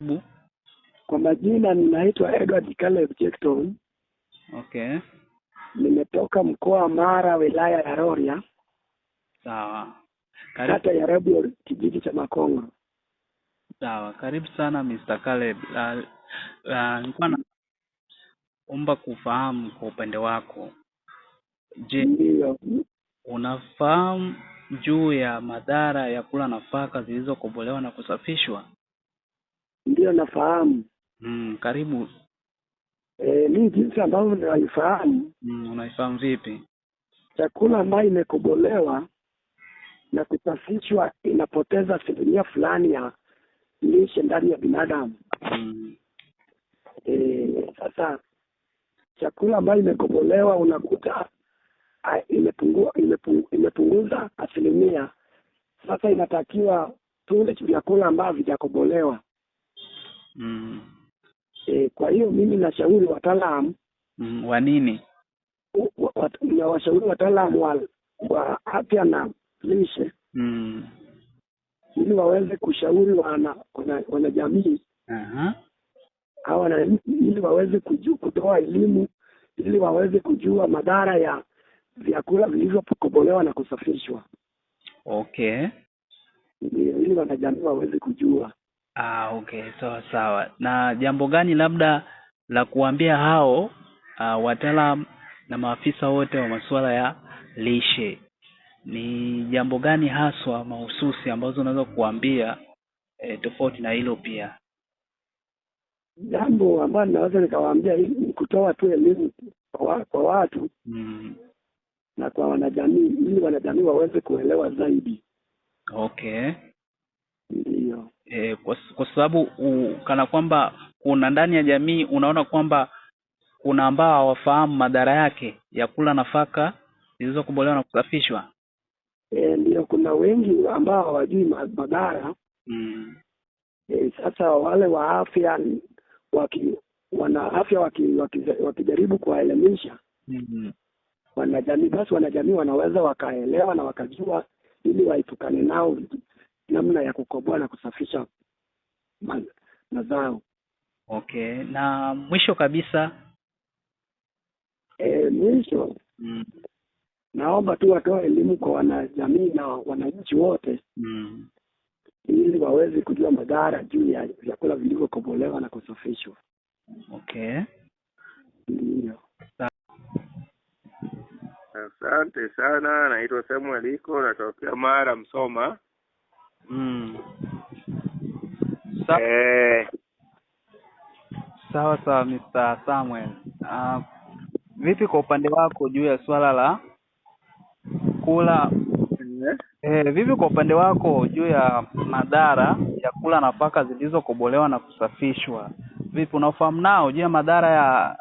Bu. Kwa majina ninaitwa Edward Caleb Jackson. Okay. Nimetoka mkoa wa Mara, wilaya ya Rorya. Sawa. Kata ya Rorya, kijiji cha Makongo. Sawa. Karibu sana Mr. Caleb. Nilikuwa naomba kufahamu kwa upande wako. Je, Ndio. unafahamu juu ya madhara ya kula nafaka zilizokobolewa na kusafishwa? Ndio nafahamu. Karibu. Mimi jinsi ambavyo ninaifahamu. Unaifahamu vipi? Chakula ambayo imekobolewa na kusafishwa inapoteza asilimia fulani ya lishe ndani ya binadamu. Sasa chakula ambayo imekobolewa unakuta imepunguza asilimia. Sasa inatakiwa tule vyakula ambavyo havijakobolewa. Kwa hiyo mimi nashauri wataalamu wa nini? Washauri wataalamu wa afya na lishe ili waweze kushauri wanajamii ili waweze kutoa elimu ili waweze kujua madhara ya vyakula vilivyokobolewa na kusafishwa. Okay. Ili wanajamii waweze kujua. Okay, sawa. Na jambo gani labda la kuambia hao wataalamu na maafisa wote wa masuala ya lishe? Ni jambo gani haswa mahususi ambazo unaweza kuambia tofauti na hilo pia? Jambo ambalo naweza nikawaambia ni kutoa tu elimu kwa watu na kwa wanajamii ili wanajamii waweze kuelewa zaidi. Okay. Ndio. Kwa sababu kana kwamba kuna ndani ya jamii unaona kwamba kuna ambao hawafahamu madhara yake ya kula nafaka zilizokobolewa na kusafishwa. Ndio, kuna wengi ambao hawajui madhara. Sasa wale wa afya wakijaribu kuwaelimisha wanajamii, basi wanajamii wanaweza wakaelewa na wakajua ili waepukane nao namna ya kukoboa na kusafisha mazao. Okay. Na mwisho kabisa naomba tu watoe elimu kwa wanajamii na wananchi wote ili waweze kujua madhara juu ya vyakula vilivyokobolewa na kusafishwa. Okay. Ndio. Asante sana, naitwa Samuel Iko, natokea Mara, Msoma. Sawa Mr. Samuel. Vipi kwa upande wako juu ya swala la kula vipi kwa upande wako juu ya madhara ya kula nafaka zilizokobolewa na kusafishwa? Vipi, unafahamu nao juu ya madhara ya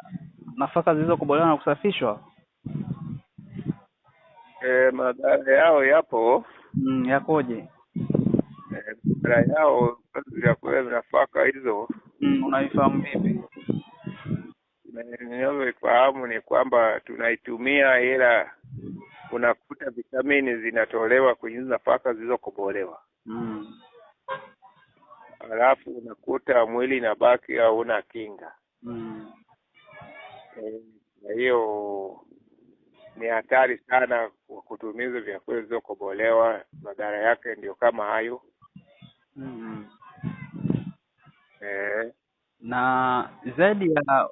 nafaka zilizokobolewa na kusafishwa? Madhara yao yapo. Yakoje? Madhara yao vyakula nafaka hizo. Unaifahamu vipi? Ninavyofahamu ni kwamba tunaitumia ila unakuta vitamini zinatolewa kwenye nafaka zilizokobolewa. Alafu unakuta mwili inabaki hauna kinga. Na hiyo ni hatari sana kwa kutumia vyakula zilizokobolewa. Madhara yake ndio kama hayo. Na zaidi ya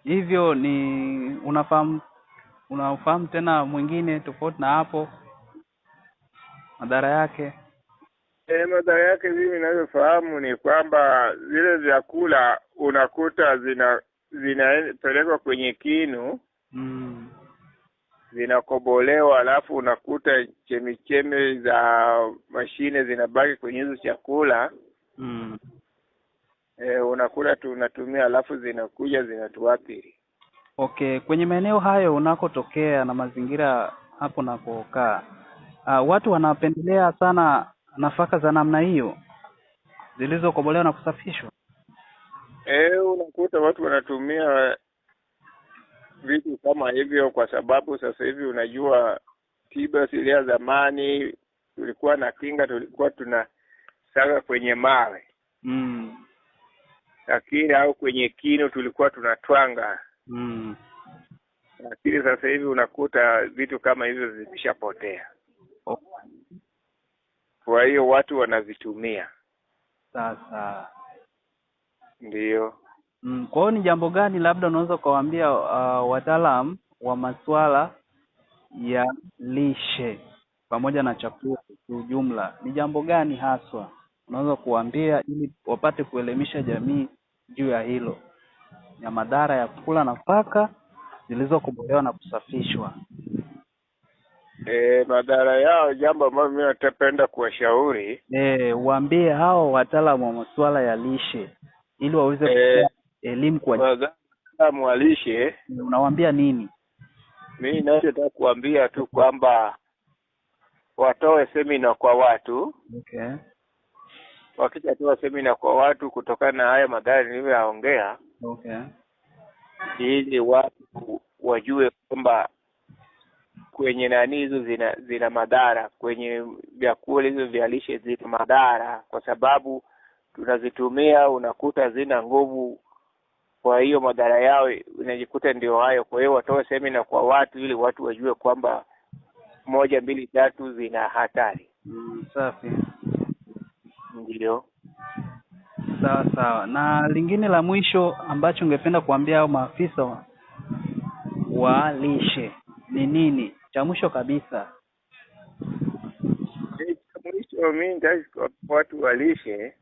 hivyo ni unafahamu tena mwingine tofauti na hapo madhara yake? Madhara yake mimi ninavyofahamu ni kwamba zile vyakula unakuta zinapelekwa kwenye kinu. Zinakobolewa, alafu unakuta chemichemi za mashine zinabaki kwenye hizo chakula. Unakuta tunatumia alafu zinakuja zinatuathiri. Okay, kwenye maeneo hayo unakotokea na mazingira hapo nakokaa, watu wanapendelea sana nafaka za namna hiyo zilizokobolewa na kusafishwa? Unakuta watu wanatumia vitu kama hivyo kwa sababu sasa hivi unajua tiba asilia zamani tulikuwa na kinga, tulikuwa tunasaga kwenye mawe. lakini au kwenye kinu tulikuwa tunatwanga. Lakini sasa hivi unakuta vitu kama hivyo vimeshapotea. Kwa hiyo watu wanavitumia Sasa ndio. Kwa hiyo ni jambo gani labda unaweza kuwaambia wataalamu wa masuala ya lishe pamoja na chakula kwa ujumla, ni jambo gani haswa unaweza kuambia ili wapate kuelimisha jamii juu ya hilo, ya madhara ya kula nafaka zilizokobolewa na kusafishwa? Madhara yao, jambo ambalo mimi natapenda kuwashauri, uambie hao wataalamu wa masuala ya lishe ili waweze kutoa elimu kwa wataalamu wa lishe. Unawaambia nini? Mimi ninachotaka kuambia tu kwamba watoe semina kwa watu. Okay. Wakishatoa semina kwa watu kutokana na haya madhara nilivyoyaongea, ili watu wajue kwamba kwenye nani hizo zina madhara, kwenye vyakula hizo vya lishe zina madhara, kwa sababu tunazitumia unakuta zina nguvu. Kwa hiyo madhara yao unajikuta ndio hayo. Kwa hiyo watoe semina kwa watu ili watu wajue kwamba 1, 2, 3 zina hatari. Safi. Ndio. Sawa. Na lingine la mwisho ambacho ungependa kuambia hao maafisa wa lishe ni nini? Cha mwisho kabisa. Cha mwisho mimi ndio watu wa lishe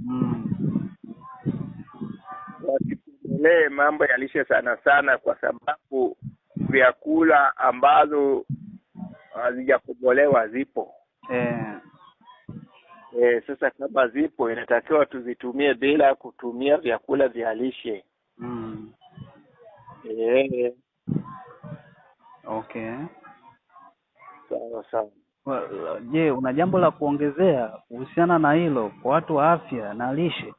wasipendelee mambo ya lishe sana, kwa sababu vyakula ambazo hazijakobolewa zipo. Sasa kama zipo inatakiwa tuzitumie bila kutumia vyakula vya lishe. Okay. Sawa. Je, una jambo la kuongezea kuhusiana na hilo kwa watu wa afya na lishe?